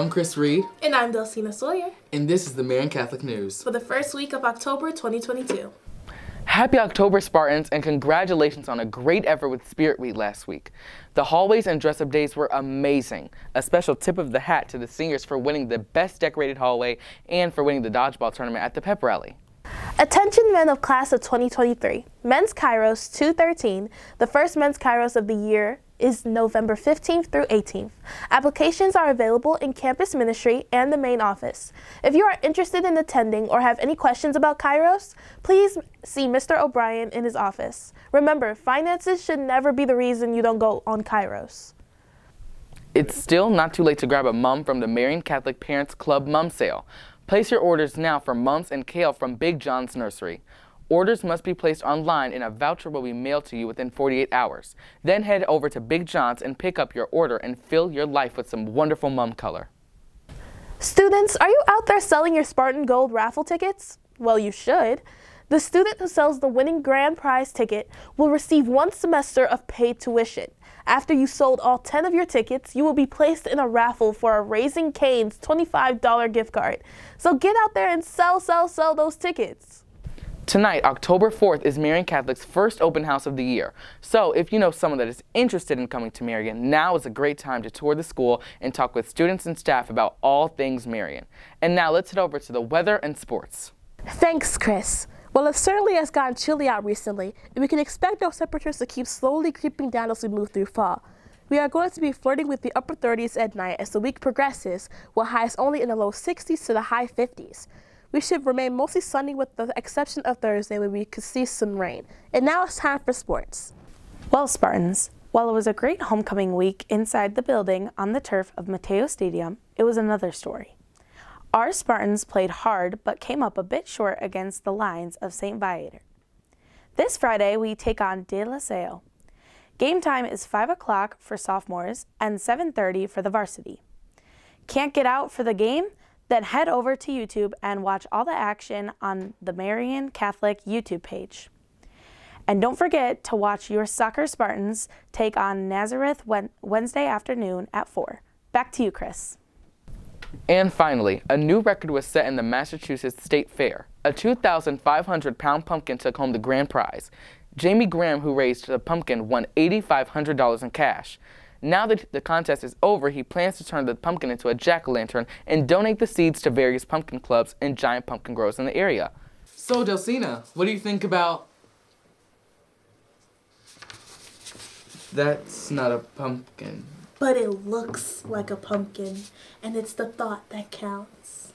I'm Chris Reed. And I'm Delsina Sawyer. And this is the Marian Catholic News. For the first week of October 2022. Happy October, Spartans, and congratulations on a great effort with Spirit Week last week. The hallways and dress-up days were amazing. A special tip of the hat to the seniors for winning the best decorated hallway and for winning the dodgeball tournament at the pep rally. Attention men of class of 2023. Men's Kairos 213, the first men's Kairos of the year, is November 15th through 18th. Applications are available in campus ministry and the main office. If you are interested in attending or have any questions about Kairos, please see Mr. O'Brien in his office. Remember, finances should never be the reason you don't go on Kairos. It's still not too late to grab a mum from the Marian Catholic Parents Club Mum Sale. Place your orders now for mums and kale from Big John's Nursery. Orders must be placed online and a voucher will be mailed to you within 48 hours. Then head over to Big John's and pick up your order and fill your life with some wonderful mum color. Students, are you out there selling your Spartan Gold Raffle tickets? Well, you should. The student who sells the winning grand prize ticket will receive 1 semester of paid tuition. After you sold all 10 of your tickets, you will be placed in a raffle for a Raising Cane's $25 gift card. So get out there and sell those tickets. Tonight, October 4th, is Marian Catholic's first open house of the year. So if you know someone that is interested in coming to Marian, now is a great time to tour the school and talk with students and staff about all things Marian. And now let's head over to the weather and sports. Thanks, Chris. Well, it certainly has gotten chilly out recently, and we can expect those temperatures to keep slowly creeping down as we move through fall. We are going to be flirting with the upper 30s at night as the week progresses, with highs only in the low 60s to the high 50s. We should remain mostly sunny with the exception of Thursday when we could see some rain. And now it's time for sports. Well, Spartans, while it was a great homecoming week inside the building on the turf of Mateo Stadium, it was another story. Our Spartans played hard but came up a bit short against the Lions of St. Viator. This Friday, we take on De La Salle. Game time is 5 o'clock for sophomores and 7:30 for the varsity. Can't get out for the game? Then head over to YouTube and watch all the action on the Marian Catholic YouTube page. And don't forget to watch your soccer Spartans take on Nazareth Wednesday afternoon at 4. Back to you, Chris. And finally, a new record was set in the Massachusetts State Fair. A 2,500-pound pumpkin took home the grand prize. Jamie Graham, who raised the pumpkin, won $8,500 in cash. Now that the contest is over, he plans to turn the pumpkin into a jack-o'-lantern and donate the seeds to various pumpkin clubs and giant pumpkin growers in the area. So, Delsina, what do you think about... That's not a pumpkin. But it looks like a pumpkin, and it's the thought that counts.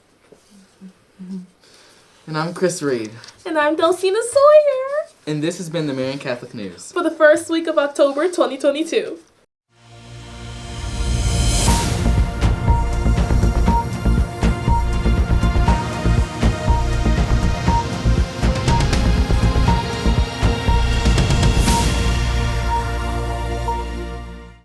And I'm Chris Reed. And I'm Delsina Sawyer. And this has been the Marian Catholic News. For the first week of October 2022.